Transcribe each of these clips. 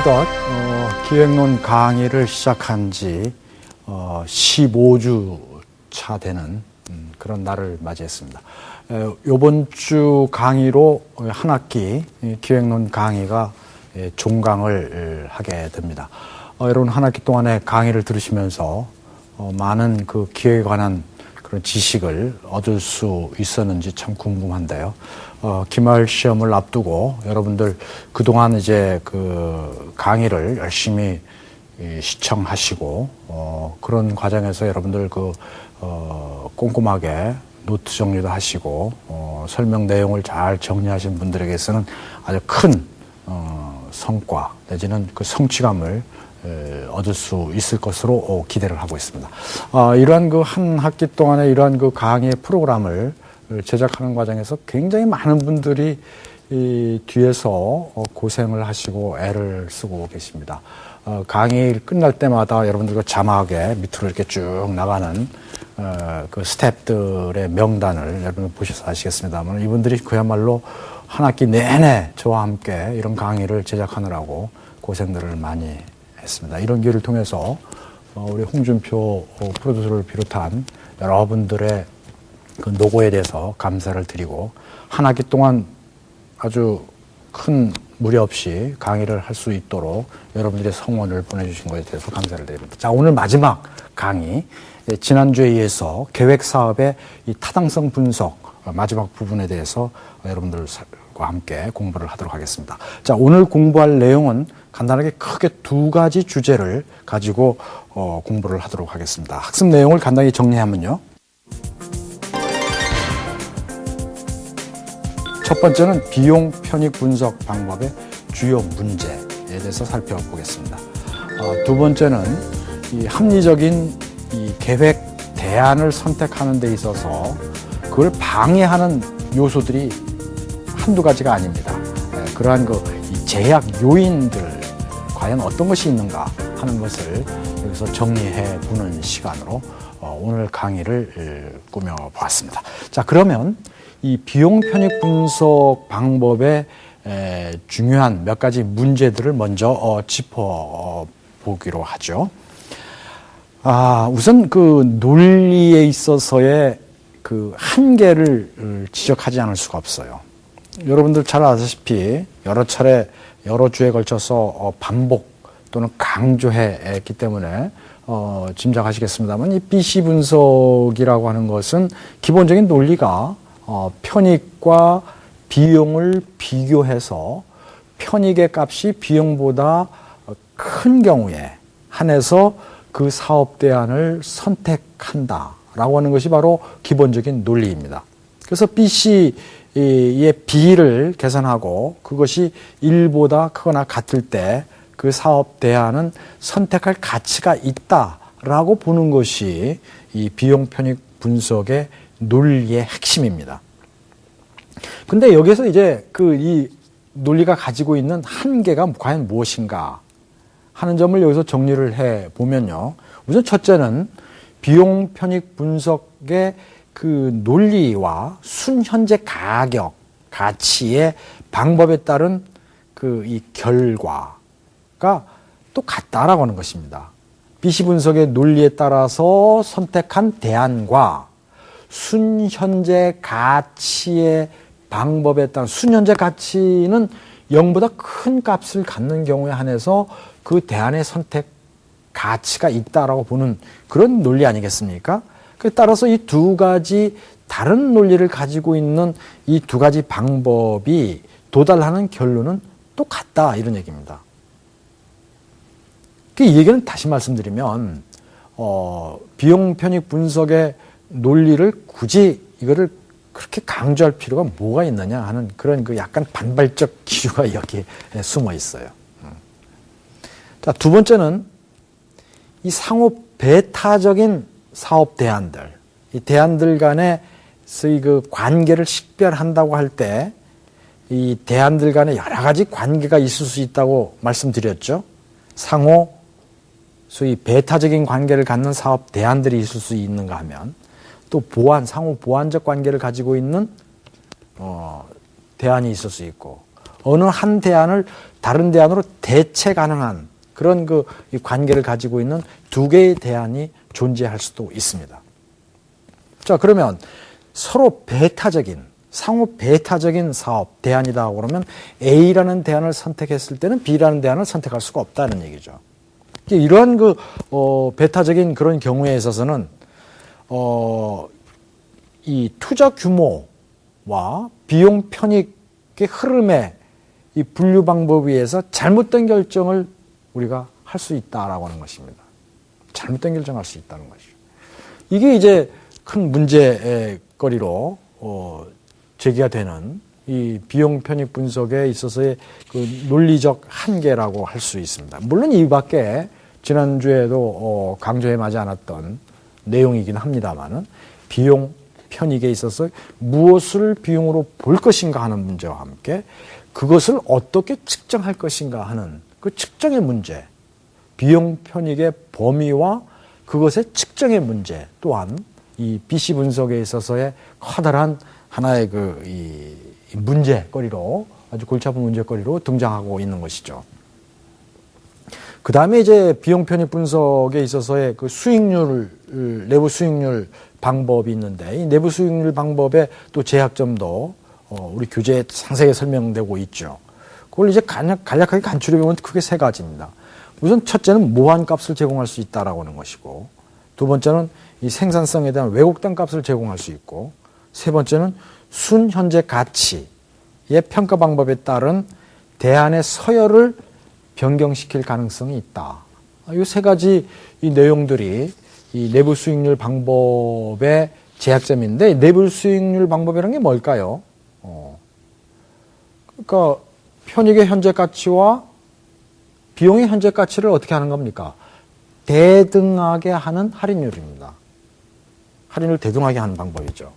어느덧 기획론 강의를 시작한 지 15주 차 되는 그런 날을 맞이했습니다. 이번 주 강의로 한 학기 기획론 강의가 종강을 하게 됩니다. 여러분 한 학기 동안에 강의를 들으시면서 많은 그 기획에 관한 그런 지식을 얻을 수 있었는지 참 궁금한데요. 기말 시험을 앞두고 여러분들 그동안 이제 그 강의를 열심히 시청하시고 그런 과정에서 여러분들 꼼꼼하게 노트 정리도 하시고 설명 내용을 잘 정리하신 분들에게서는 아주 큰 성과 내지는 그 성취감을 얻을 수 있을 것으로 기대를 하고 있습니다. 이러한 그 한 학기 동안의 이러한 그 강의 프로그램을 제작하는 과정에서 굉장히 많은 분들이 이 뒤에서 고생을 하시고 애를 쓰고 계십니다. 강의 끝날 때마다 여러분들과 자막에 밑으로 이렇게 쭉 나가는 그 스태프들의 명단을 여러분 보셔서 아시겠습니다만 이분들이 그야말로 한 학기 내내 저와 함께 이런 강의를 제작하느라고 고생들을 많이 했습니다. 이런 기회를 통해서 우리 홍준표 프로듀서를 비롯한 여러분들의 그 노고에 대해서 감사를 드리고 한 학기 동안 아주 큰 무리 없이 강의를 할 수 있도록 여러분들의 성원을 보내주신 것에 대해서 감사를 드립니다. 자, 오늘 마지막 강의, 지난주에 이어서 계획사업의 이 타당성 분석 마지막 부분에 대해서 여러분들과 함께 공부를 하도록 하겠습니다. 자, 오늘 공부할 내용은 간단하게 크게 두 가지 주제를 가지고 공부를 하도록 하겠습니다. 학습 내용을 간단히 정리하면요. 첫 번째는 비용 편익 분석 방법의 주요 문제에 대해서 살펴보겠습니다. 두 번째는 이 합리적인 이 계획 대안을 선택하는 데 있어서 그걸 방해하는 요소들이 한두 가지가 아닙니다. 그러한 이 제약 요인들 과연 어떤 것이 있는가 하는 것을 여기서 정리해 보는 시간으로 오늘 강의를 꾸며보았습니다. 자, 그러면 이 비용 편익 분석 방법의 중요한 몇 가지 문제들을 먼저 짚어보기로 하죠. 우선 그 논리에 있어서의 그 한계를 지적하지 않을 수가 없어요. 여러분들 잘 아시다시피 여러 차례 여러 주에 걸쳐서 반복 또는 강조했기 때문에 짐작하시겠습니다만 이 BC 분석이라고 하는 것은 기본적인 논리가 편익과 비용을 비교해서 편익의 값이 비용보다 큰 경우에 한해서 그 사업 대안을 선택한다라고 하는 것이 바로 기본적인 논리입니다. 그래서 BC의 B를 계산하고 그것이 1보다 크거나 같을 때 그 사업 대안은 선택할 가치가 있다라고 보는 것이 이 비용 편익 분석의 논리의 핵심입니다. 근데 여기서 이제 이 논리가 가지고 있는 한계가 과연 무엇인가 하는 점을 여기서 정리를 해 보면요. 우선 첫째는 비용 편익 분석의 그 논리와 순현재 가격, 가치의 방법에 따른 이 결과가 똑같다라고 하는 것입니다. BC 분석의 논리에 따라서 선택한 대안과 순현재 가치의 방법에 따른 순현재 가치는 0보다 큰 값을 갖는 경우에 한해서 그 대안의 선택 가치가 있다라고 보는 그런 논리 아니겠습니까? 따라서 이 두 가지 다른 논리를 가지고 있는 이 두 가지 방법이 도달하는 결론은 똑같다 이런 얘기입니다. 이 얘기는 다시 말씀드리면 비용 편익 분석의 논리를 굳이 이거를 그렇게 강조할 필요가 뭐가 있느냐 하는 그런 약간 반발적 기류가 여기에 숨어 있어요. 자, 두 번째는 이 상호 배타적인 사업 대안들, 이 대안들 간의 그 관계를 식별한다고 할 때 이 대안들 간에 여러 가지 관계가 있을 수 있다고 말씀드렸죠. 상호 소위 배타적인 관계를 갖는 사업 대안들이 있을 수 있는가 하면 또 상호 보완적 관계를 가지고 있는 대안이 있을 수 있고 어느 한 대안을 다른 대안으로 대체 가능한 그런 이 관계를 가지고 있는 두 개의 대안이 존재할 수도 있습니다. 자, 그러면 서로 배타적인, 상호 배타적인 사업 대안이다 그러면 A라는 대안을 선택했을 때는 B라는 대안을 선택할 수가 없다는 얘기죠. 이러한 배타적인 그런 경우에 있어서는 이 투자 규모와 비용 편익의 흐름의 이 분류 방법에 의해서 잘못된 결정을 우리가 할 수 있다라고 하는 것입니다. 잘못된 결정을 할 수 있다는 것이죠. 이게 이제 큰 문제거리로 제기가 되는 이 비용 편익 분석에 있어서의 그 논리적 한계라고 할 수 있습니다. 물론 이 밖에 지난주에도 강조해 마지 않았던 내용이긴 합니다만은 비용 편익에 있어서 무엇을 비용으로 볼 것인가 하는 문제와 함께 그것을 어떻게 측정할 것인가 하는 그 측정의 문제, 비용 편익의 범위와 그것의 측정의 문제 또한 이 BC 분석에 있어서의 커다란 하나의 이 문제거리로 아주 골치 아픈 문제거리로 등장하고 있는 것이죠. 그 다음에 이제 비용 편익 분석에 있어서의 그 내부 수익률 방법이 있는데 이 내부 수익률 방법의 또 제약점도 우리 교재에 상세하게 설명되고 있죠. 그걸 이제 간략하게 간추려 보면 크게 세 가지입니다. 우선 첫째는 모환값을 제공할 수 있다라고 하는 것이고, 두 번째는 이 생산성에 대한 왜곡된 값을 제공할 수 있고, 세 번째는 순현재 가치의 평가 방법에 따른 대안의 서열을 변경시킬 가능성이 있다. 이 세 가지 이 내용들이 이 내부 수익률 방법의 제약점인데, 내부 수익률 방법이라는 게 뭘까요? 그러니까 편익의 현재 가치와 비용의 현재 가치를 어떻게 하는 겁니까? 대등하게 하는 할인율입니다. 할인을 대등하게 하는 방법이죠.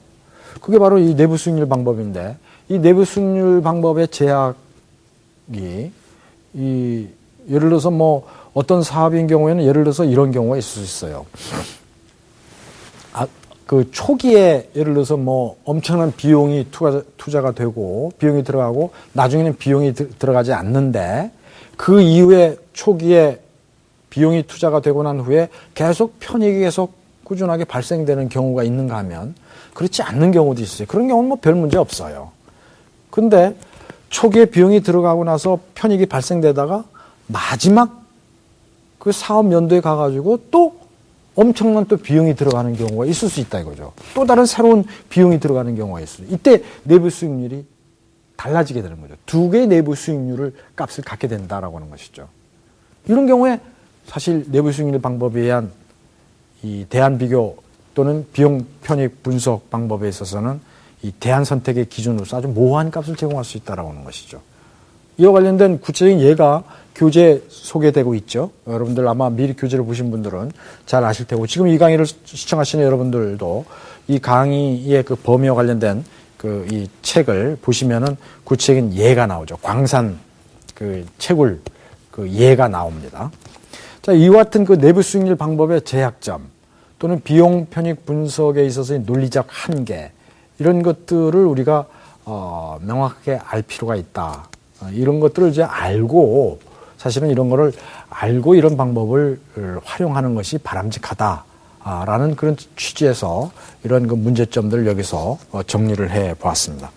그게 바로 이 내부 수익률 방법인데, 이 내부 수익률 방법의 제약이 예를 들어서 어떤 사업인 경우에는 예를 들어서 이런 경우가 있을 수 있어요. 그 초기에 예를 들어서 엄청난 비용이 투자가 되고 비용이 들어가고 나중에는 비용이 들어가지 않는데 그 이후에 초기에 비용이 투자가 되고 난 후에 계속 편익이 계속 꾸준하게 발생되는 경우가 있는가 하면 그렇지 않는 경우도 있어요. 그런 경우는 별 문제 없어요. 근데 초기에 비용이 들어가고 나서 편익이 발생되다가 마지막 그 사업 연도에 가가지고 또 엄청난 또 비용이 들어가는 경우가 있을 수 있다 이거죠. 또 다른 새로운 비용이 들어가는 경우가 있어요. 이때 내부 수익률이 달라지게 되는 거죠. 두 개의 내부 수익률을 값을 갖게 된다라고 하는 것이죠. 이런 경우에 사실 내부 수익률 방법에 의한 이 대안 비교 또는 비용 편익 분석 방법에 있어서는 이 대안 선택의 기준으로서 아주 모호한 값을 제공할 수 있다라고 하는 것이죠. 이와 관련된 구체적인 예가 교재에 소개되고 있죠. 여러분들 아마 미리 교재를 보신 분들은 잘 아실 테고 지금 이 강의를 시청하시는 여러분들도 이 강의의 그 범위와 관련된 이 책을 보시면은 구체적인 예가 나오죠. 광산 그 채굴 그 예가 나옵니다. 자, 이와 같은 그 내부 수익률 방법의 제약점 또는 비용 편익 분석에 있어서의 논리적 한계 이런 것들을 우리가 명확하게 알 필요가 있다. 이런 것들을 이제 알고 사실은 이런 거를 알고 이런 방법을 활용하는 것이 바람직하다라는 그런 취지에서 이런 그 문제점들을 여기서 정리를 해 보았습니다.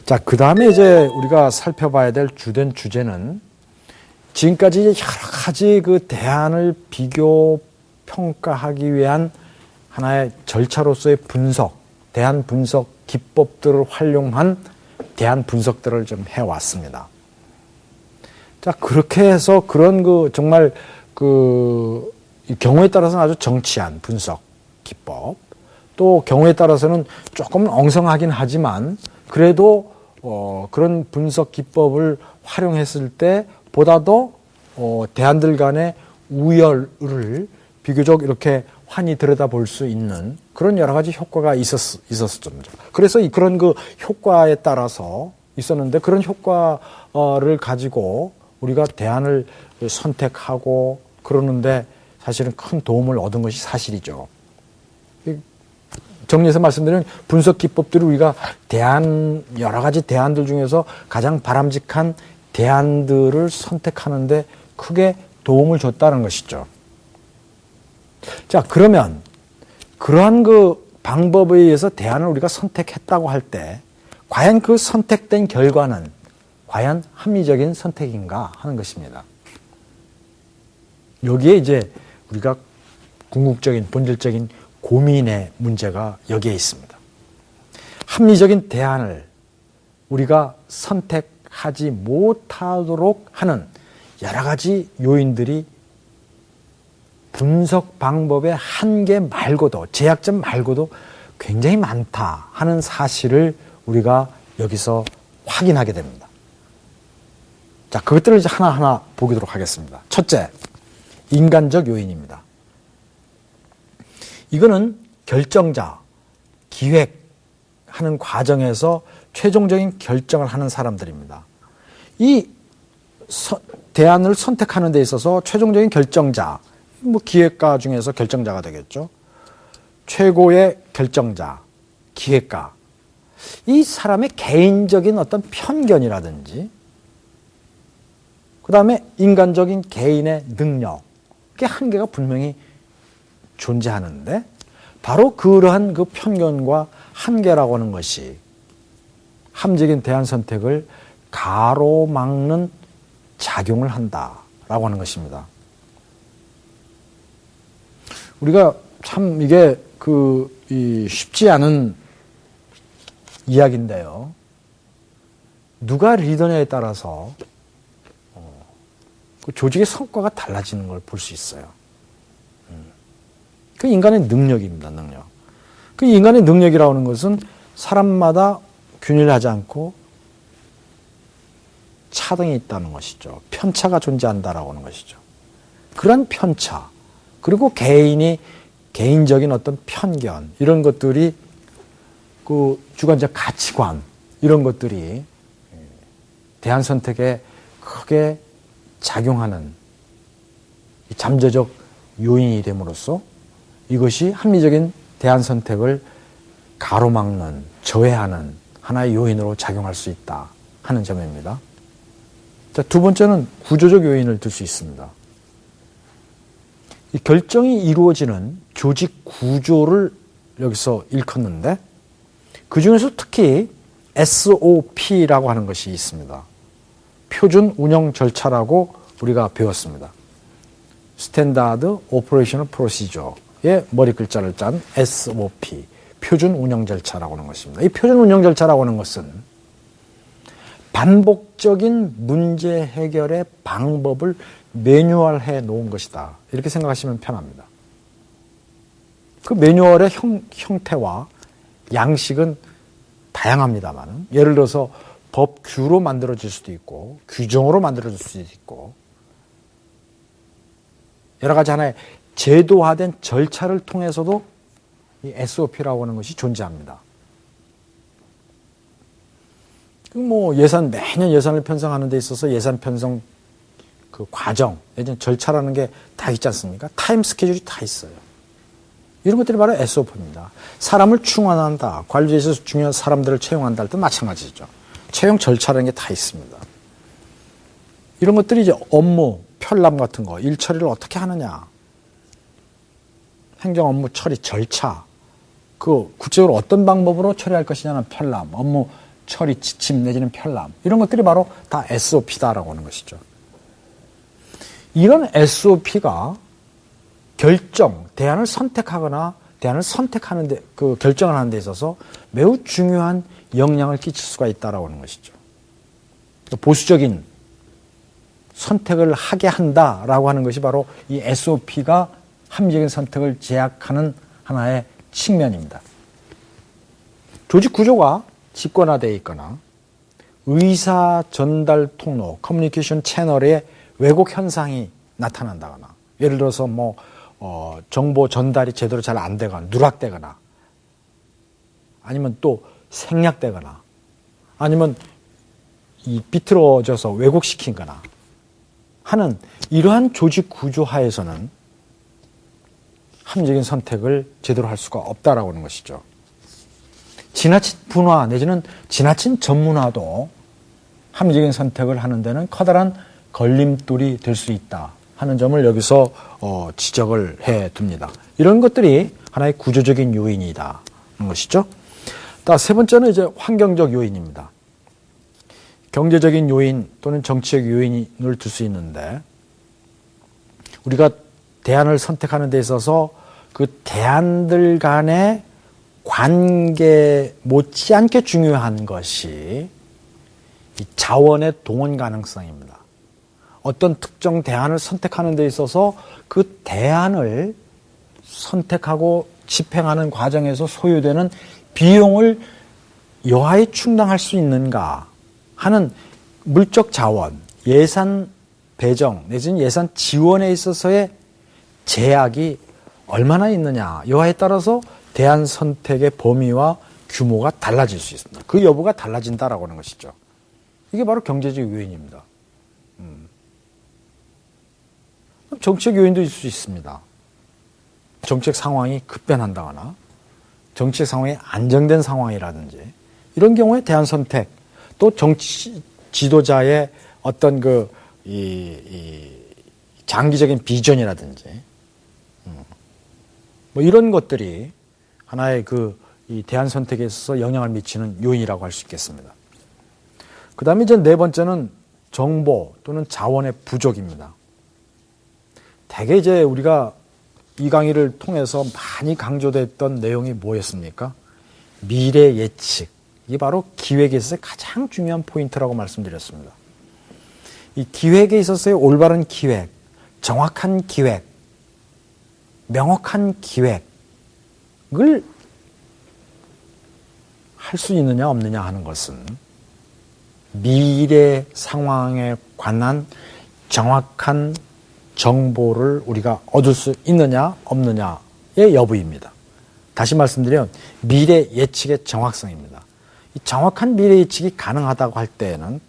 자, 그 다음에 이제 우리가 살펴봐야 될 주된 주제는 지금까지 여러 가지 그 대안을 비교 평가하기 위한 하나의 절차로서의 분석, 대안 분석 기법들을 활용한 대안 분석들을 좀 해왔습니다. 자, 그렇게 해서 그런 정말 경우에 따라서는 아주 정치한 분석 기법, 또 경우에 따라서는 조금 엉성하긴 하지만 그래도 그런 분석 기법을 활용했을 때 보다도 대안들 간의 우열을 비교적 이렇게 환히 들여다볼 수 있는 그런 여러 가지 효과가 있었죠. 그래서 그런 그 효과에 따라서 있었는데 그런 효과를 가지고 우리가 대안을 선택하고 그러는데 사실은 큰 도움을 얻은 것이 사실이죠. 정리해서 말씀드리면 분석 기법들을 우리가 여러 가지 대안들 중에서 가장 바람직한 대안들을 선택하는데 크게 도움을 줬다는 것이죠. 자, 그러면 그러한 그 방법에 의해서 대안을 우리가 선택했다고 할 때 과연 그 선택된 결과는 과연 합리적인 선택인가 하는 것입니다. 여기에 이제 우리가 궁극적인 본질적인 고민의 문제가 여기에 있습니다. 합리적인 대안을 우리가 선택하지 못하도록 하는 여러 가지 요인들이 분석 방법의 한계 말고도, 제약점 말고도 굉장히 많다 하는 사실을 우리가 여기서 확인하게 됩니다. 자, 그것들을 이제 하나하나 보도록 하겠습니다. 첫째, 인간적 요인입니다. 이거는 결정자, 기획하는 과정에서 최종적인 결정을 하는 사람들입니다. 이 대안을 선택하는 데 있어서 최종적인 결정자, 기획가 중에서 결정자가 되겠죠. 최고의 결정자, 기획가. 이 사람의 개인적인 어떤 편견이라든지, 그 다음에 인간적인 개인의 능력의 한계가 분명히 존재하는데, 바로 그러한 그 편견과 한계라고 하는 것이 합리적인 대안 선택을 가로막는 작용을 한다라고 하는 것입니다. 우리가 참 이게 쉽지 않은 이야기인데요. 누가 리더냐에 따라서 그 조직의 성과가 달라지는 걸 볼 수 있어요. 그 인간의 능력입니다, 능력. 그 인간의 능력이라고 하는 것은 사람마다 균일하지 않고 차등이 있다는 것이죠. 편차가 존재한다라고 하는 것이죠. 그런 편차, 그리고 개인적인 어떤 편견, 이런 것들이 그 주관적 가치관, 이런 것들이 대안 선택에 크게 작용하는 잠재적 요인이 됨으로써 이것이 합리적인 대안 선택을 가로막는, 저해하는 하나의 요인으로 작용할 수 있다 하는 점입니다. 자, 두 번째는 구조적 요인을 들 수 있습니다. 이 결정이 이루어지는 조직 구조를 여기서 일컫는데, 그 중에서 특히 SOP라고 하는 것이 있습니다. 표준 운영 절차라고 우리가 배웠습니다. 스탠다드 오퍼레이셔널 프로시저의 머리 글자를 짠 SOP, 표준 운영 절차라고 하는 것입니다. 이 표준 운영 절차라고 하는 것은 반복적인 문제 해결의 방법을 매뉴얼해 놓은 것이다, 이렇게 생각하시면 편합니다. 그 매뉴얼의 형태와 양식은 다양합니다만, 예를 들어서 법규로 만들어질 수도 있고 규정으로 만들어질 수도 있고 여러 가지 하나의 제도화된 절차를 통해서도 이 SOP라고 하는 것이 존재합니다. 매년 예산을 편성하는 데 있어서 예산 편성 그 과정, 예전 절차라는 게 다 있지 않습니까? 타임 스케줄이 다 있어요. 이런 것들이 바로 SOP입니다. 사람을 충원한다, 관리에 있어서 중요한 사람들을 채용한다 할 때 마찬가지죠. 채용 절차라는 게 다 있습니다. 이런 것들이 이제 업무, 편람 같은 거, 일 처리를 어떻게 하느냐, 행정 업무 처리 절차, 그 구체적으로 어떤 방법으로 처리할 것이냐는 편람, 업무 처리 지침 내지는 편람, 이런 것들이 바로 다 SOP다라고 하는 것이죠. 이런 SOP가 대안을 선택하거나 대안을 선택하는 데, 그 결정을 하는 데 있어서 매우 중요한 영향을 끼칠 수가 있다라고 하는 것이죠. 보수적인 선택을 하게 한다라고 하는 것이 바로 이 SOP가 합리적인 선택을 제약하는 하나의 측면입니다. 조직 구조가 집권화되어 있거나 의사 전달 통로, 커뮤니케이션 채널의 왜곡 현상이 나타난다거나, 예를 들어서 정보 전달이 제대로 잘 안 되거나 누락되거나, 아니면 또 생략되거나, 아니면 비틀어져서 왜곡시키거나 하는 이러한 조직 구조 하에서는 합리적인 선택을 제대로 할 수가 없다라고 하는 것이죠. 지나친 분화 내지는 지나친 전문화도 합리적인 선택을 하는 데는 커다란 걸림돌이 될 수 있다 하는 점을 여기서 지적을 해 둡니다. 이런 것들이 하나의 구조적인 요인이다 하는 것이죠. 세 번째는 이제 환경적 요인입니다. 경제적인 요인 또는 정치적 요인을 들 수 있는데 우리가 대안을 선택하는 데 있어서 그 대안들 간의 관계 못지않게 중요한 것이 이 자원의 동원 가능성입니다. 어떤 특정 대안을 선택하는 데 있어서 그 대안을 선택하고 집행하는 과정에서 소요되는 비용을 여하에 충당할 수 있는가 하는 물적 자원, 예산 배정 내지는 예산 지원에 있어서의 제약이 얼마나 있느냐 여하에 따라서 대안 선택의 범위와 규모가 달라질 수 있습니다. 그 여부가 달라진다라고 하는 것이죠. 이게 바로 경제적 요인입니다. 정치적 요인도 있을 수 있습니다. 정치적 상황이 급변한다거나 정치적 상황이 안정된 상황이라든지 이런 경우에 대안 선택 또 정치 지도자의 어떤 장기적인 비전이라든지 뭐 이런 것들이 하나의 이 대안 선택에 있어서 영향을 미치는 요인이라고 할 수 있겠습니다. 그 다음에 이제 네 번째는 정보 또는 자원의 부족입니다. 대개 이제 우리가 이 강의를 통해서 많이 강조됐던 내용이 뭐였습니까? 미래 예측. 이게 바로 기획에 있어서 가장 중요한 포인트라고 말씀드렸습니다. 이 기획에 있어서의 올바른 기획, 정확한 기획, 명확한 기획을 할 수 있느냐 없느냐 하는 것은 미래 상황에 관한 정확한 정보를 우리가 얻을 수 있느냐 없느냐의 여부입니다. 다시 말씀드리면 미래 예측의 정확성입니다. 이 정확한 미래 예측이 가능하다고 할 때에는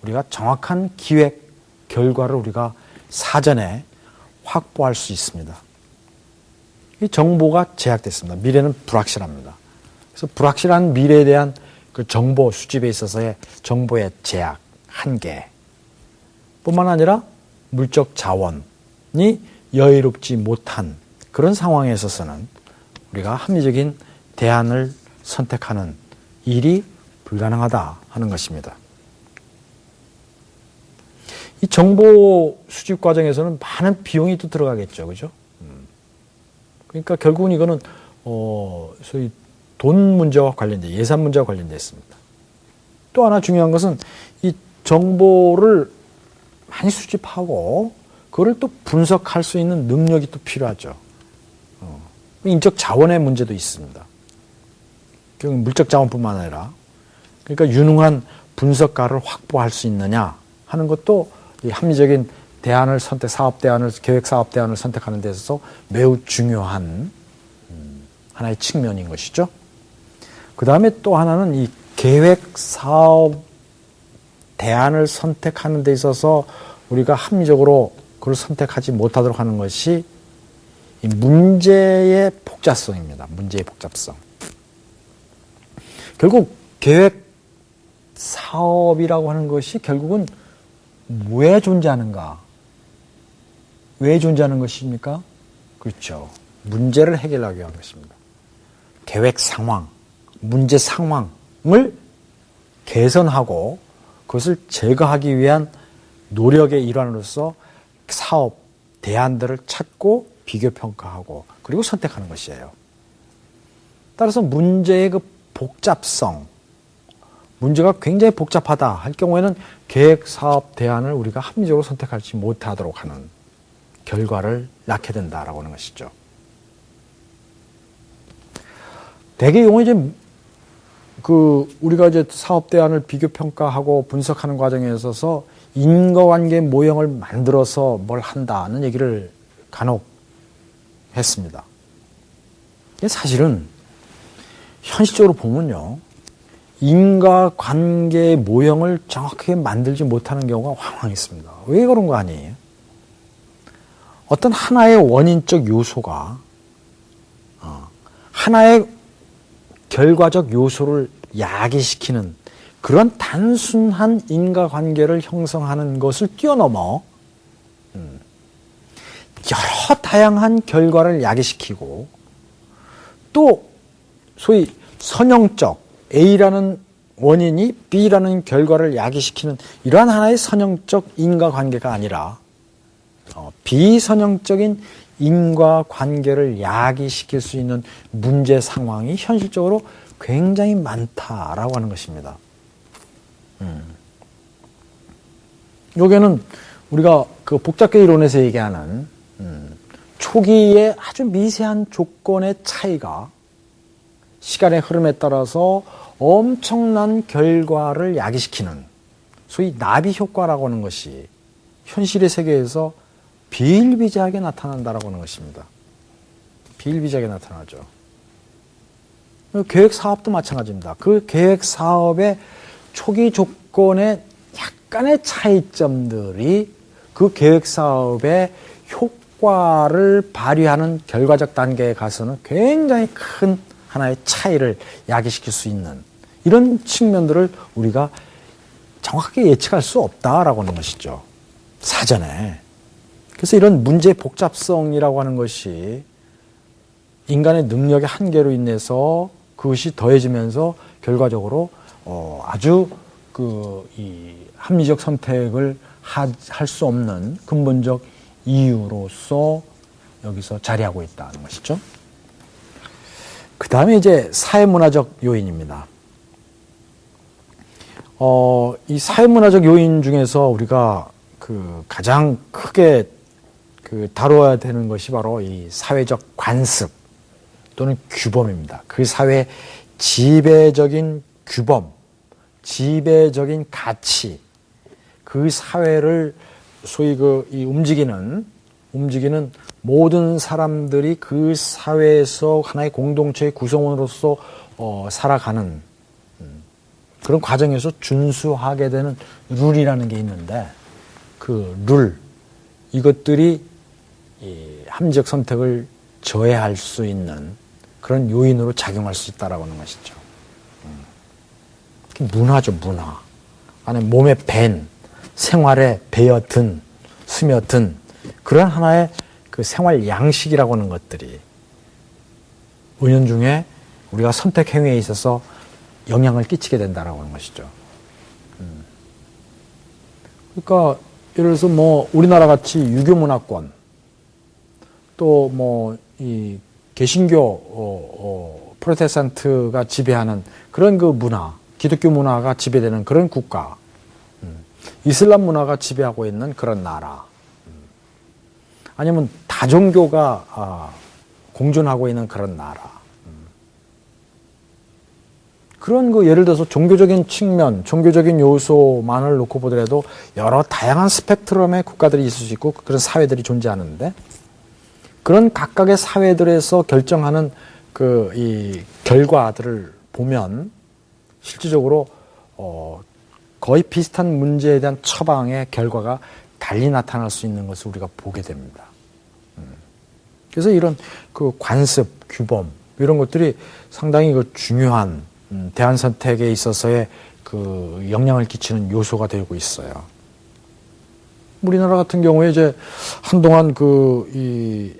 우리가 정확한 기획 결과를 우리가 사전에 확보할 수 있습니다. 이 정보가 제약됐습니다. 미래는 불확실합니다. 그래서 불확실한 미래에 대한 그 정보 수집에 있어서의 정보의 제약, 한계 뿐만 아니라 물적 자원이 여유롭지 못한 그런 상황에 있어서는 우리가 합리적인 대안을 선택하는 일이 불가능하다 하는 것입니다. 이 정보 수집 과정에서는 많은 비용이 또 들어가겠죠. 그죠? 그러니까 결국은 이거는, 소위 돈 문제와 관련돼, 예산 문제와 관련되어 있습니다. 또 하나 중요한 것은 이 정보를 많이 수집하고 그걸 또 분석할 수 있는 능력이 또 필요하죠. 인적 자원의 문제도 있습니다. 물적 자원뿐만 아니라 그러니까 유능한 분석가를 확보할 수 있느냐 하는 것도 이 합리적인 대안을 사업 대안을, 계획 사업 대안을 선택하는 데 있어서 매우 중요한 하나의 측면인 것이죠. 그 다음에 또 하나는 이 계획 사업 대안을 선택하는 데 있어서 우리가 합리적으로 그걸 선택하지 못하도록 하는 것이 이 문제의 복잡성입니다. 문제의 복잡성. 결국 계획 사업이라고 하는 것이 결국은 왜 존재하는가? 왜 존재하는 것입니까? 그렇죠. 문제를 해결하기 위한 것입니다. 계획 상황, 문제 상황을 개선하고 그것을 제거하기 위한 노력의 일환으로서 사업, 대안들을 찾고 비교 평가하고 그리고 선택하는 것이에요. 따라서 문제의 그 복잡성, 문제가 굉장히 복잡하다 할 경우에는 계획 사업 대안을 우리가 합리적으로 선택하지 못하도록 하는 결과를 낳게 된다라고 하는 것이죠. 대개 경우에 이제 우리가 이제 사업 대안을 비교 평가하고 분석하는 과정에 있어서 인과관계 모형을 만들어서 뭘 한다는 얘기를 간혹 했습니다. 사실은 현실적으로 보면요, 인과관계의 모형을 정확하게 만들지 못하는 경우가 왕왕 있습니다. 왜 그런 거 아니에요? 어떤 하나의 원인적 요소가 하나의 결과적 요소를 야기시키는 그런 단순한 인과관계를 형성하는 것을 뛰어넘어 여러 다양한 결과를 야기시키고 또 소위 선형적 A라는 원인이 B라는 결과를 야기시키는 이러한 하나의 선형적 인과관계가 아니라 비선형적인 인과관계를 야기시킬 수 있는 문제 상황이 현실적으로 굉장히 많다라고 하는 것입니다. 여기에는 우리가 그 복잡계 이론에서 얘기하는 초기의 아주 미세한 조건의 차이가 시간의 흐름에 따라서 엄청난 결과를 야기시키는 소위 나비 효과라고 하는 것이 현실의 세계에서 비일비재하게 나타난다라고 하는 것입니다. 비일비재하게 나타나죠. 계획 사업도 마찬가지입니다. 그 계획 사업의 초기 조건의 약간의 차이점들이 그 계획 사업의 효과를 발휘하는 결과적 단계에 가서는 굉장히 큰 하나의 차이를 야기시킬 수 있는 이런 측면들을 우리가 정확하게 예측할 수 없다라고 하는 것이죠. 사전에. 그래서 이런 문제의 복잡성이라고 하는 것이 인간의 능력의 한계로 인해서 그것이 더해지면서 결과적으로 아주 이 합리적 선택을 할 수 없는 근본적 이유로서 여기서 자리하고 있다는 것이죠. 그 다음에 이제 사회문화적 요인입니다. 이 사회문화적 요인 중에서 우리가 그 가장 크게 다루어야 되는 것이 바로 이 사회적 관습 또는 규범입니다. 그 사회의 지배적인 규범, 지배적인 가치, 그 사회를 소위 이 움직이는 모든 사람들이 그 사회에서 하나의 공동체의 구성원으로서 살아가는 그런 과정에서 준수하게 되는 룰이라는 게 있는데 그 룰, 이것들이 이 합리적 선택을 저해할 수 있는 그런 요인으로 작용할 수 있다라고 하는 것이죠. 문화죠, 문화. 안에 몸에 밴, 생활에 배어든, 스며든 그런 하나의 그 생활 양식이라고 하는 것들이 은연중에 우리가 선택 행위에 있어서 영향을 끼치게 된다라고 하는 것이죠. 그러니까 예를 들어서 우리나라 같이 유교 문화권 또 이 개신교 프로테스탄트가 지배하는 그런 그 문화, 기독교 문화가 지배되는 그런 국가, 이슬람 문화가 지배하고 있는 그런 나라, 아니면 다종교가 공존하고 있는 그런 나라, 그런 예를 들어서 종교적인 측면, 종교적인 요소만을 놓고 보더라도 여러 다양한 스펙트럼의 국가들이 있을 수 있고 그런 사회들이 존재하는데 그런 각각의 사회들에서 결정하는 이 결과들을 보면 실질적으로 거의 비슷한 문제에 대한 처방의 결과가 달리 나타날 수 있는 것을 우리가 보게 됩니다. 그래서 이런 관습, 규범 이런 것들이 상당히 중요한 대안 선택에 있어서의 영향을 끼치는 요소가 되고 있어요. 우리나라 같은 경우에 이제 한동안 이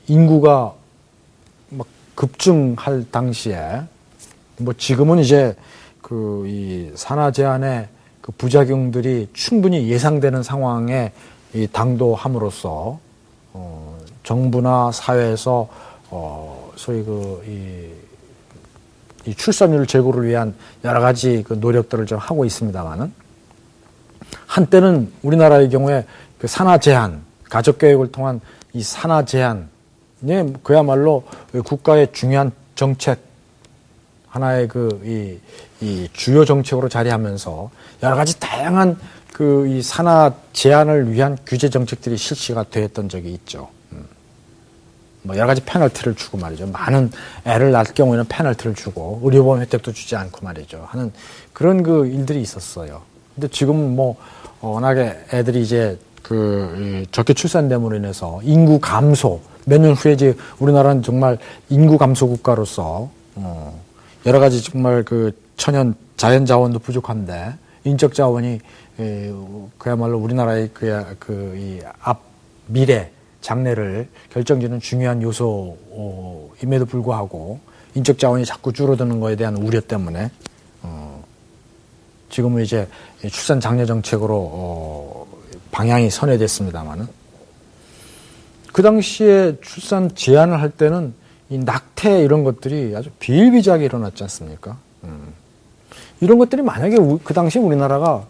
인구가 막 급증할 당시에 지금은 이제 이 산하 제한의 부작용들이 충분히 예상되는 상황에 당도함으로써 정부나 사회에서 소위 이 출산율 제고를 위한 여러 가지 노력들을 좀 하고 있습니다만은 한때는 우리나라의 경우에 산하 제한, 가족 계획을 통한 이 산하 제한이 그야말로 국가의 중요한 정책 하나의 이 주요 정책으로 자리하면서 여러 가지 다양한 이 산하 제한을 위한 규제 정책들이 실시가 되었던 적이 있죠. 여러 가지 페널티를 주고 말이죠. 많은 애를 낳을 경우에는 페널티를 주고 의료보험 혜택도 주지 않고 말이죠. 하는 그런 일들이 있었어요. 근데 지금 워낙에 애들이 이제 적게 출산됨으로 인해서 인구 감소, 몇 년 후에 이제 우리나라는 정말 인구 감소 국가로서 여러 가지 정말 그 천연 자연 자원도 부족한데 인적 자원이 그야말로 우리나라의 이 앞 미래 장래를 결정짓는 중요한 요소임에도 불구하고 인적 자원이 자꾸 줄어드는 거에 대한 우려 때문에 지금은 이제 출산 장려 정책으로 방향이 선회됐습니다만은 그 당시에 출산 제한을 할 때는 이 낙태 이런 것들이 아주 비일비재하게 일어났지 않습니까? 이런 것들이 만약에 그 당시 우리나라가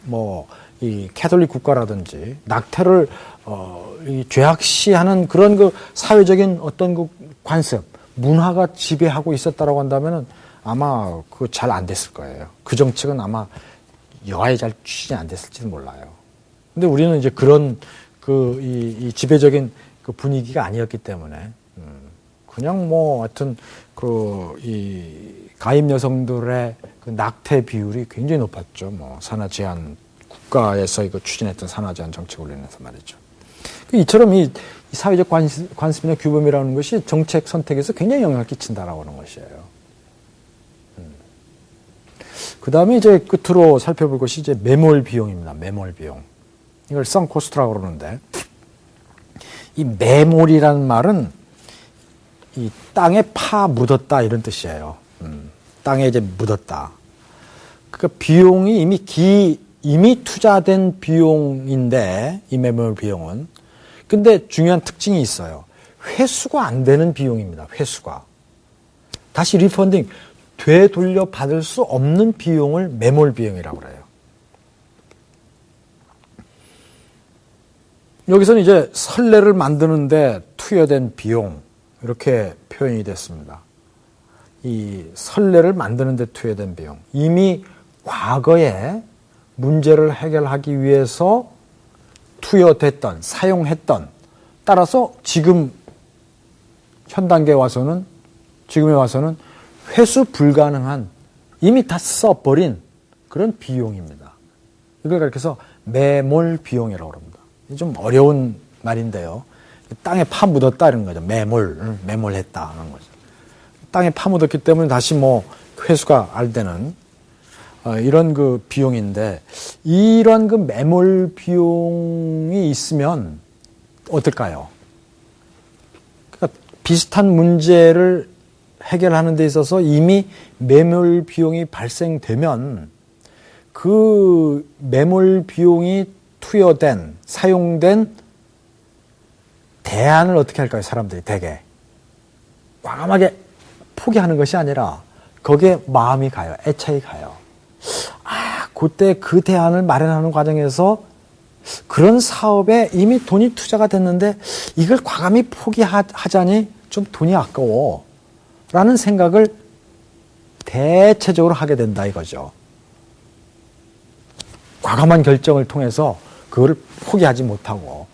뭐 이 캐톨릭 국가라든지 낙태를 이 죄악시하는 그런 그 사회적인 어떤 그 관습, 문화가 지배하고 있었다라고 한다면은 아마 그거 잘 안 됐을 거예요. 그 정책은 아마 여하에 잘 추진이 안 됐을지도 몰라요. 근데 우리는 이제 그런 이 지배적인 그 분위기가 아니었기 때문에 그냥 뭐 하여튼 이 가임 여성들의 그 낙태 비율이 굉장히 높았죠. 뭐 산하 제한 국가에서 이거 추진했던 산하 제한 정책으로 인해서 말이죠. 이처럼 이 사회적 관습이나 규범이라는 것이 정책 선택에서 굉장히 영향을 끼친다라고 하는 것이에요. 그 다음에 이제 끝으로 살펴볼 것이 이제 매몰 비용입니다. 매몰 비용. 이걸 썬코스트라고 그러는데, 이 매몰이라는 말은 이 땅에 파 묻었다 이런 뜻이에요. 땅에 이제 묻었다. 그러니까 비용이 이미 투자된 비용인데, 이 매몰 비용은. 근데 중요한 특징이 있어요. 회수가 안 되는 비용입니다. 회수가. 다시 리펀딩, 되돌려 받을 수 없는 비용을 매몰 비용이라고 그래요. 여기서는 이제 선례를 만드는데 투여된 비용, 이렇게 표현이 됐습니다. 이 선례를 만드는데 투여된 비용. 이미 과거에 문제를 해결하기 위해서 투여됐던, 사용했던, 따라서 지금에 와서는 회수 불가능한, 이미 다 써버린 그런 비용입니다. 이걸 가리켜서 매몰 비용이라고 합니다. 좀 어려운 말인데요. 땅에 파 묻었다 이런 거죠. 매몰했다 하는 거죠. 땅에 파 묻었기 때문에 다시 뭐 회수가 안 되는 이런 그 비용인데, 이런 그 매몰 비용이 있으면 어떨까요? 그러니까 비슷한 문제를 해결하는 데 있어서 이미 매몰 비용이 발생되면 그 매몰 비용이 투여된, 사용된 대안을 어떻게 할까요? 사람들이 대개 과감하게 포기하는 것이 아니라 거기에 마음이 가요. 애착이 가요. 그때 그 대안을 마련하는 과정에서 그런 사업에 이미 돈이 투자가 됐는데 이걸 과감히 포기하자니 좀 돈이 아까워 라는 생각을 대체적으로 하게 된다 이거죠. 과감한 결정을 통해서 그거를 포기하지 못하고,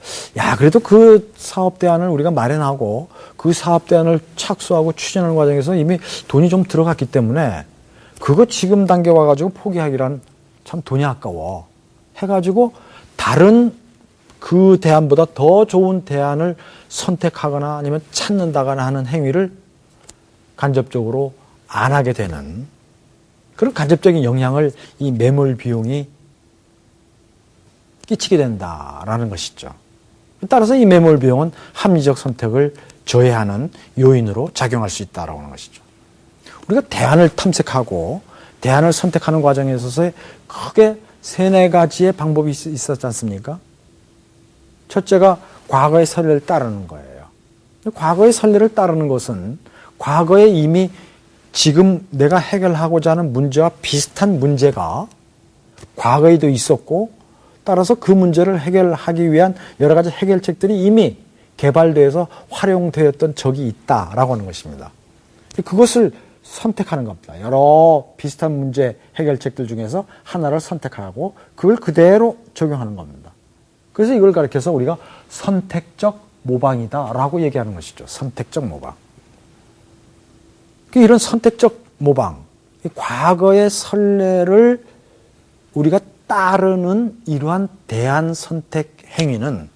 그래도 그 사업 대안을 우리가 마련하고 그 사업 대안을 착수하고 추진하는 과정에서 이미 돈이 좀 들어갔기 때문에 그거 지금 단계 와가지고 포기하기란 참 돈이 아까워 해가지고 다른 그 대안보다 더 좋은 대안을 선택하거나 아니면 찾는다거나 하는 행위를 간접적으로 안 하게 되는 그런 간접적인 영향을 이 매몰 비용이 끼치게 된다라는 것이죠. 따라서 이 매몰 비용은 합리적 선택을 저해하는 요인으로 작용할 수 있다라고 하는 것이죠. 우리가 대안을 탐색하고 대안을 선택하는 과정에 있어서 크게 3-4가지의 방법이 있었지 않습니까? 첫째가 과거의 선례를 따르는 거예요. 과거의 선례를 따르는 것은 과거에 이미 지금 내가 해결하고자 하는 문제와 비슷한 문제가 과거에도 있었고, 따라서 그 문제를 해결하기 위한 여러 가지 해결책들이 이미 개발되어서 활용되었던 적이 있다라고 하는 것입니다. 그것을 선택하는 겁니다. 여러 비슷한 문제 해결책들 중에서 하나를 선택하고 그걸 그대로 적용하는 겁니다. 그래서 이걸 가리켜서 우리가 선택적 모방이다라고 얘기하는 것이죠. 선택적 모방. 이런 선택적 모방, 과거의 선례를 우리가 따르는 이러한 대안 선택 행위는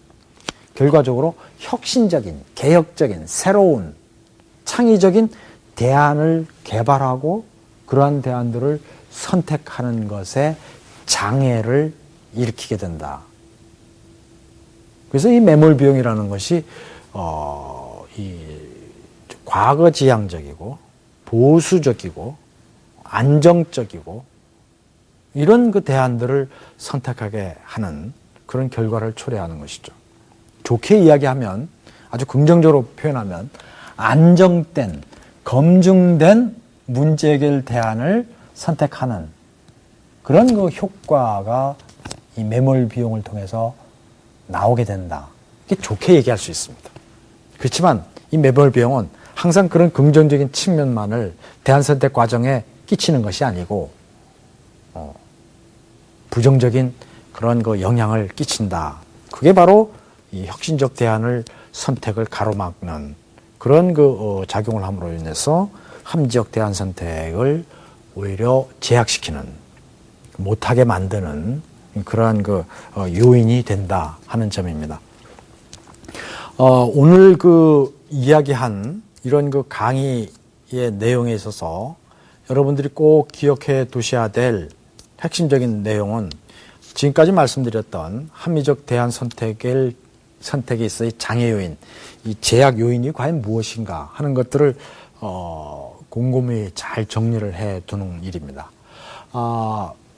결과적으로 혁신적인, 개혁적인, 새로운, 창의적인 대안을 개발하고 그러한 대안들을 선택하는 것에 장애를 일으키게 된다. 그래서 이 매몰 비용이라는 것이 이 과거지향적이고 보수적이고 안정적이고 이런 그 대안들을 선택하게 하는 그런 결과를 초래하는 것이죠. 좋게 이야기하면, 아주 긍정적으로 표현하면 안정된, 검증된 문제 해결 대안을 선택하는 그런 그 효과가 이 매몰 비용을 통해서 나오게 된다. 이렇게 좋게 얘기할 수 있습니다. 그렇지만 이 매몰 비용은 항상 그런 긍정적인 측면만을 대안 선택 과정에 끼치는 것이 아니고 부정적인 그런 그 영향을 끼친다. 그게 바로 이 혁신적 대안을 선택을 가로막는 그런 그 작용을 함으로 인해서 함지역 대안 선택을 오히려 제약시키는, 못하게 만드는 그러한 그 요인이 된다 하는 점입니다. 오늘 그 이야기한 이런 그 강의의 내용에 있어서 여러분들이 꼭 기억해 두셔야 될 핵심적인 내용은 지금까지 말씀드렸던 합리적 대안 선택에 있어의 장애 요인, 이 제약 요인이 과연 무엇인가 하는 것들을 곰곰이 잘 정리를 해 두는 일입니다.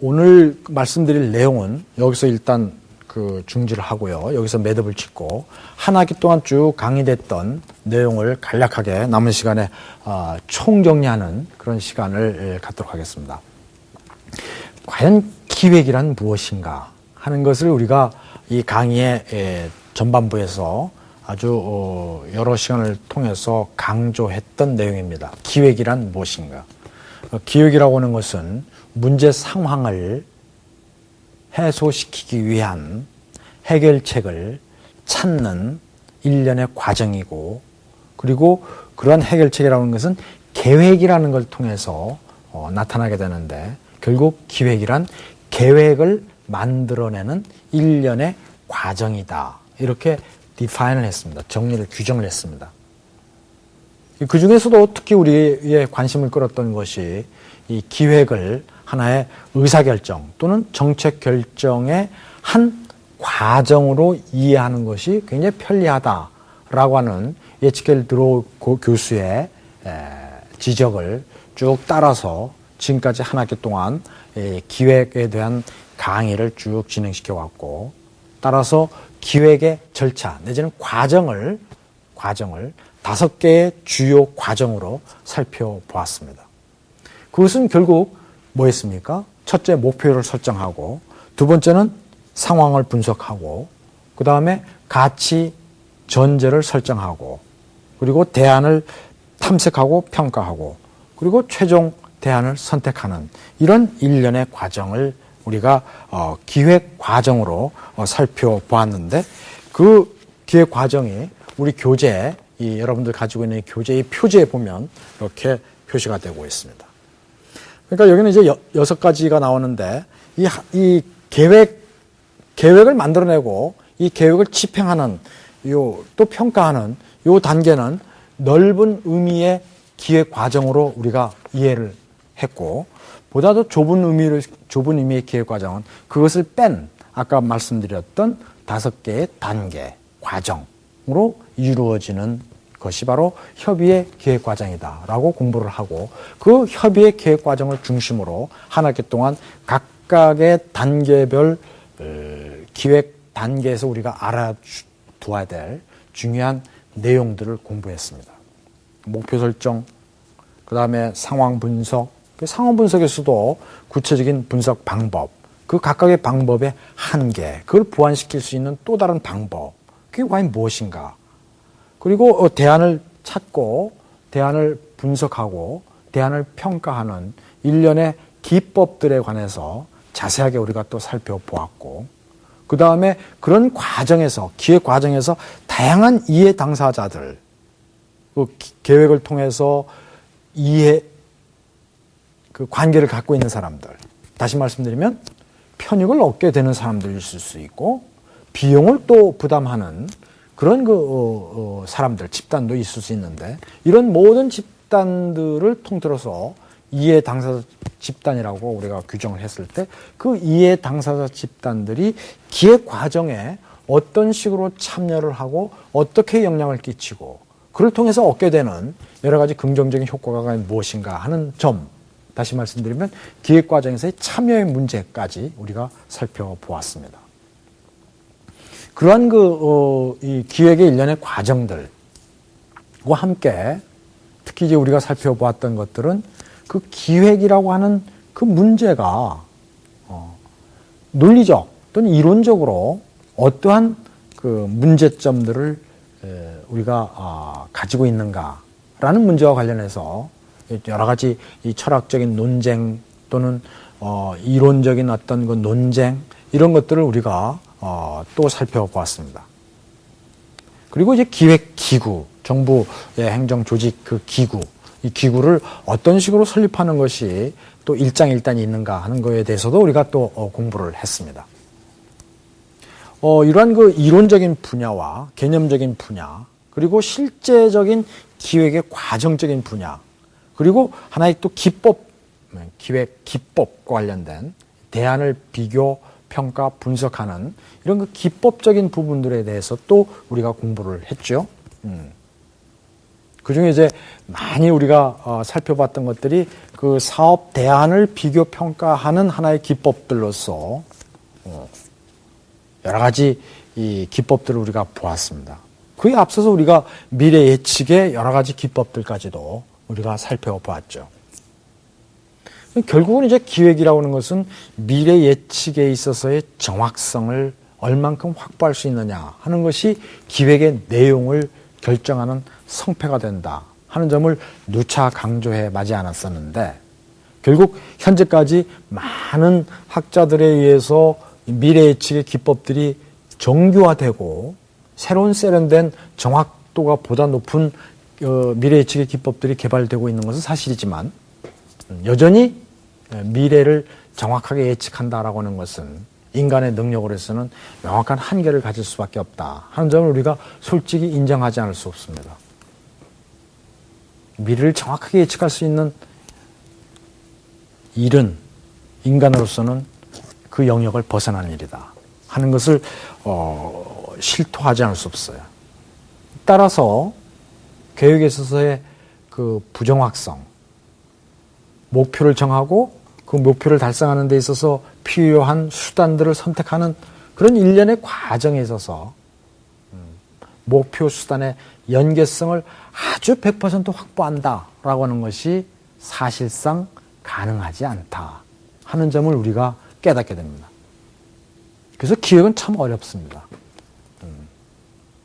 오늘 말씀드릴 내용은 여기서 일단 그 중지를 하고요. 여기서 매듭을 짓고 한 학기 동안 쭉 강의됐던 내용을 간략하게 남은 시간에 총정리하는 그런 시간을 갖도록 하겠습니다. 과연 기획이란 무엇인가 하는 것을 우리가 이 강의의 전반부에서 아주 여러 시간을 통해서 강조했던 내용입니다. 기획이란 무엇인가? 기획이라고 하는 것은 문제 상황을 해소시키기 위한 해결책을 찾는 일련의 과정이고, 그리고 그러한 해결책이라는 것은 계획이라는 걸 통해서 나타나게 되는데, 결국 기획이란 계획을 만들어내는 일련의 과정이다. 이렇게 디파인을 했습니다. 정리를, 규정을 했습니다. 그 중에서도 특히 우리의 관심을 끌었던 것이 이 기획을 하나의 의사결정 또는 정책 결정의 한 과정으로 이해하는 것이 굉장히 편리하다라고 하는 예치켈 드로우 교수의 지적을 쭉 따라서 지금까지 한 학기 동안 기획에 대한 강의를 쭉 진행시켜 왔고, 따라서 기획의 절차 내지는 과정을 5개의 주요 과정으로 살펴보았습니다. 그것은 결국 뭐였습니까? 첫째, 목표를 설정하고, 두 번째는 상황을 분석하고, 그 다음에 가치 전제를 설정하고, 그리고 대안을 탐색하고 평가하고, 그리고 최종 대안을 선택하는 이런 일련의 과정을 우리가 기획 과정으로 살펴보았는데, 그 기획 과정이 우리 교재, 여러분들 가지고 있는 교재의 표지에 보면 이렇게 표시가 되고 있습니다. 그러니까 여기는 이제 6가지가 나오는데, 이 계획을 만들어내고 이 계획을 집행하는, 또 평가하는 요 단계는 넓은 의미의 기획 과정으로 우리가 이해를 했고, 보다도 좁은 의미의 기획 과정은 그것을 뺀 아까 말씀드렸던 5개의 단계, 과정으로 이루어지는 것이 바로 협의의 기획 과정이다라고 공부를 하고, 그 협의의 기획 과정을 중심으로 한 학기 동안 각각의 단계별 기획 단계에서 우리가 알아두어야 될 중요한 내용들을 공부했습니다. 목표 설정, 그 다음에 상황 분석, 그 상황 분석에서도 구체적인 분석 방법, 그 각각의 방법의 한계, 그걸 보완시킬 수 있는 또 다른 방법, 그게 과연 무엇인가? 그리고 대안을 찾고, 대안을 분석하고, 대안을 평가하는 일련의 기법들에 관해서 자세하게 우리가 또 살펴보았고, 그 다음에 그런 과정에서, 기획 과정에서 다양한 이해 당사자들, 그 계획을 통해서 그 관계를 갖고 있는 사람들, 다시 말씀드리면 편익을 얻게 되는 사람들이 있을 수 있고, 비용을 또 부담하는 그런 사람들, 집단도 있을 수 있는데, 이런 모든 집단들을 통틀어서 이해 당사자 집단이라고 우리가 규정을 했을 때 그 이해 당사자 집단들이 기획 과정에 어떤 식으로 참여를 하고 어떻게 영향을 끼치고 그를 통해서 얻게 되는 여러 가지 긍정적인 효과가 무엇인가 하는 점, 다시 말씀드리면 기획 과정에서의 참여의 문제까지 우리가 살펴보았습니다. 그러한 이 기획의 일련의 과정들과 함께 특히 이제 우리가 살펴보았던 것들은 그 기획이라고 하는 그 문제가 논리적 또는 이론적으로 어떠한 그 문제점들을 우리가 가지고 있는가라는 문제와 관련해서 여러 가지 이 철학적인 논쟁 또는 이론적인 어떤 그 논쟁 이런 것들을 우리가 또 살펴보았습니다. 그리고 이제 기획기구, 정부의 행정조직 그 기구, 이 기구를 어떤 식으로 설립하는 것이 또 일장일단이 있는가 하는 것에 대해서도 우리가 또 공부를 했습니다. 이러한 그 이론적인 분야와 개념적인 분야, 그리고 실제적인 기획의 과정적인 분야, 그리고 하나의 또 기획 기법과 관련된 대안을 비교, 평가, 분석하는 이런 그 기법적인 부분들에 대해서 또 우리가 공부를 했죠. 그 중에 이제 많이 우리가 살펴봤던 것들이 그 사업 대안을 비교, 평가하는 하나의 기법들로서 여러 가지 이 기법들을 우리가 보았습니다. 그에 앞서서 우리가 미래 예측의 여러 가지 기법들까지도 우리가 살펴보았죠. 결국은 이제 기획이라고 하는 것은 미래 예측에 있어서의 정확성을 얼만큼 확보할 수 있느냐 하는 것이 기획의 내용을 결정하는 성패가 된다 하는 점을 누차 강조해 마지 않았었는데, 결국 현재까지 많은 학자들에 의해서 미래 예측의 기법들이 정교화되고 새로운 세련된 정확도가 보다 높은 미래 예측의 기법들이 개발되고 있는 것은 사실이지만, 여전히 미래를 정확하게 예측한다라고 하는 것은 인간의 능력으로서는 명확한 한계를 가질 수밖에 없다 하는 점을 우리가 솔직히 인정하지 않을 수 없습니다. 미래를 정확하게 예측할 수 있는 일은 인간으로서는 그 영역을 벗어난 일이다 하는 것을 실토하지 않을 수 없어요. 따라서 계획에 있어서의 그 부정확성, 목표를 정하고 그 목표를 달성하는 데 있어서 필요한 수단들을 선택하는 그런 일련의 과정에 있어서 목표 수단의 연계성을 아주 100% 확보한다라고 하는 것이 사실상 가능하지 않다 하는 점을 우리가 깨닫게 됩니다. 그래서 기획은 참 어렵습니다.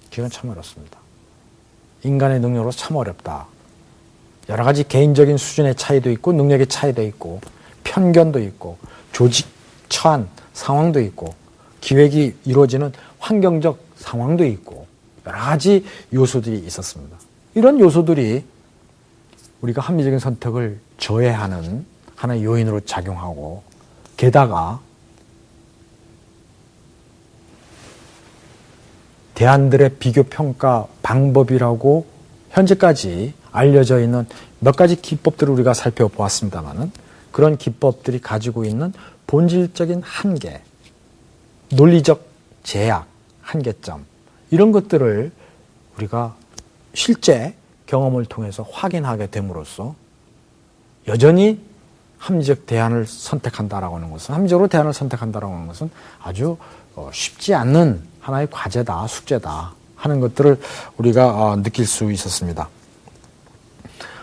기획은 참 어렵습니다. 인간의 능력으로 참 어렵다. 여러 가지 개인적인 수준의 차이도 있고 능력의 차이도 있고 편견도 있고 조직 처한 상황도 있고 기획이 이루어지는 환경적 상황도 있고 여러 가지 요소들이 있었습니다. 이런 요소들이 우리가 합리적인 선택을 저해하는 하나의 요인으로 작용하고, 게다가 대안들의 비교 평가 방법이라고 현재까지 알려져 있는 몇 가지 기법들을 우리가 살펴보았습니다만은, 그런 기법들이 가지고 있는 본질적인 한계, 논리적 제약, 한계점, 이런 것들을 우리가 실제 경험을 통해서 확인하게 됨으로써 여전히 합리적 대안을 선택한다라고 하는 것은, 합리적으로 대안을 선택한다라고 하는 것은 아주 쉽지 않는 하나의 과제다, 숙제다 하는 것들을 우리가 느낄 수 있었습니다.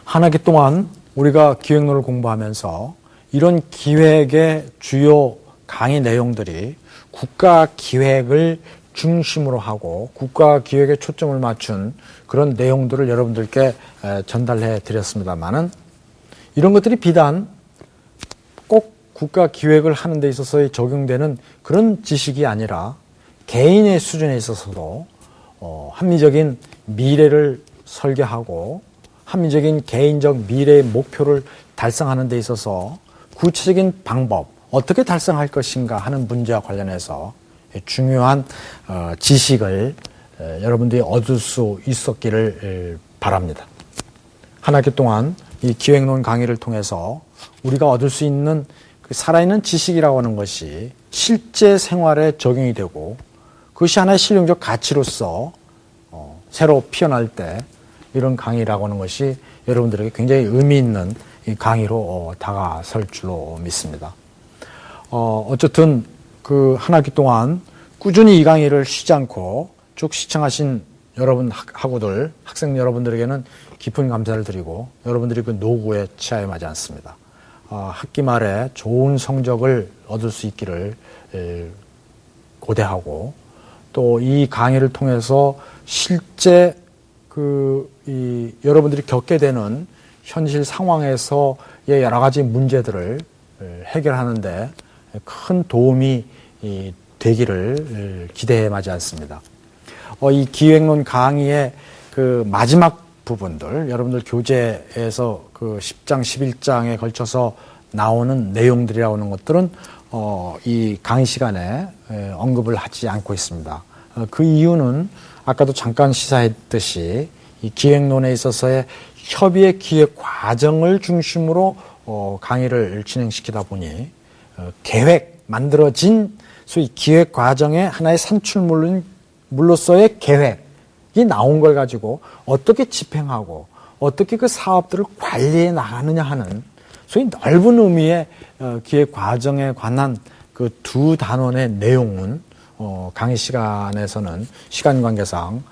한 학기 동안 우리가 기획론을 공부하면서 이런 기획의 주요 강의 내용들이 국가 기획을 중심으로 하고 국가 기획에 초점을 맞춘 그런 내용들을 여러분들께 전달해 드렸습니다만은, 이런 것들이 비단 꼭 국가 기획을 하는 데 있어서 적용되는 그런 지식이 아니라 개인의 수준에 있어서도 합리적인 미래를 설계하고 합리적인 개인적 미래의 목표를 달성하는 데 있어서 구체적인 방법, 어떻게 달성할 것인가 하는 문제와 관련해서 중요한 지식을 여러분들이 얻을 수 있었기를 바랍니다. 한 학기 동안 이 기획론 강의를 통해서 우리가 얻을 수 있는 그 살아있는 지식이라고 하는 것이 실제 생활에 적용이 되고 그것이 하나의 실용적 가치로서 새로 피어날 때 이런 강의라고 하는 것이 여러분들에게 굉장히 의미 있는 이 강의로 다가설 줄로 믿습니다. 어쨌든 그 한 학기 동안 꾸준히 이 강의를 쉬지 않고 쭉 시청하신 여러분 학우들, 학생 여러분들에게는 깊은 감사를 드리고 여러분들이 그 노고에 취하여마지 않습니다. 학기 말에 좋은 성적을 얻을 수 있기를 고대하고 또 이 강의를 통해서 실제 여러분들이 겪게 되는 현실 상황에서의 여러 가지 문제들을 해결하는데 큰 도움이 되기를 기대하지 않습니다. 이 기획론 강의의 그 마지막 부분들, 여러분들 교재에서 그 10장, 11장에 걸쳐서 나오는 내용들이라고 하는 것들은 이 강의 시간에 언급을 하지 않고 있습니다. 그 이유는 아까도 잠깐 시사했듯이 이 기획론에 있어서의 협의의 기획 과정을 중심으로 강의를 진행시키다 보니 만들어진 소위 기획 과정의 하나의 산출물로서의 계획이 나온 걸 가지고 어떻게 집행하고 어떻게 그 사업들을 관리해 나가느냐 하는 소위 넓은 의미의 기획 과정에 관한 그 두 단원의 내용은 강의 시간에서는 시간 관계상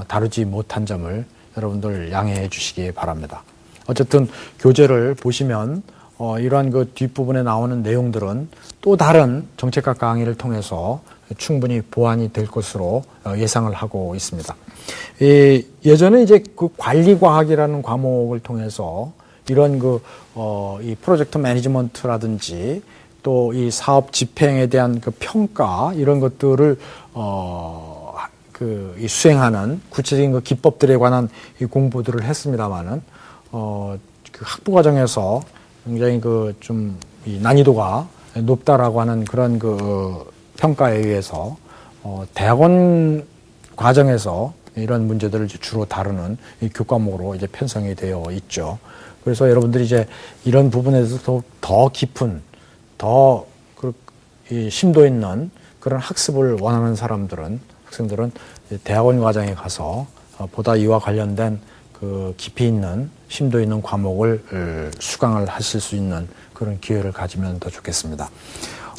다루지 못한 점을 여러분들 양해해 주시기 바랍니다. 어쨌든 교재를 보시면 이러한 그 뒷부분에 나오는 내용들은 또 다른 정책학 강의를 통해서 충분히 보완이 될 것으로 예상을 하고 있습니다. 예전에 이제 그 관리과학이라는 과목을 통해서 이런 이 프로젝트 매니지먼트라든지 또 이 사업 집행에 대한 그 평가 이런 것들을 이 수행하는 구체적인 그 기법들에 관한 이 공부들을 했습니다만은 그 학부 과정에서 굉장히 이 난이도가 높다라고 하는 그런 평가에 의해서 대학원 과정에서 이런 문제들을 이제 주로 다루는 이 교과목으로 이제 편성이 되어 있죠. 그래서 여러분들이 이제 이런 부분에 대해서 더 깊은 더 심도 있는 그런 학습을 원하는 학생들은 대학원 과정에 가서 보다 이와 관련된 그 깊이 있는 심도 있는 과목을 수강을 하실 수 있는 그런 기회를 가지면 더 좋겠습니다.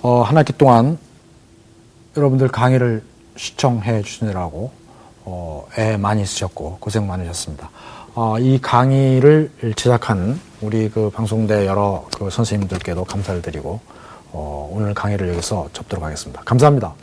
한 학기 동안 여러분들 강의를 시청해 주시느라고 애 많이 쓰셨고 고생 많으셨습니다. 이 강의를 제작한 우리 그 방송대 여러 그 선생님들께도 감사를 드리고 오늘 강의를 여기서 접도록 하겠습니다. 감사합니다.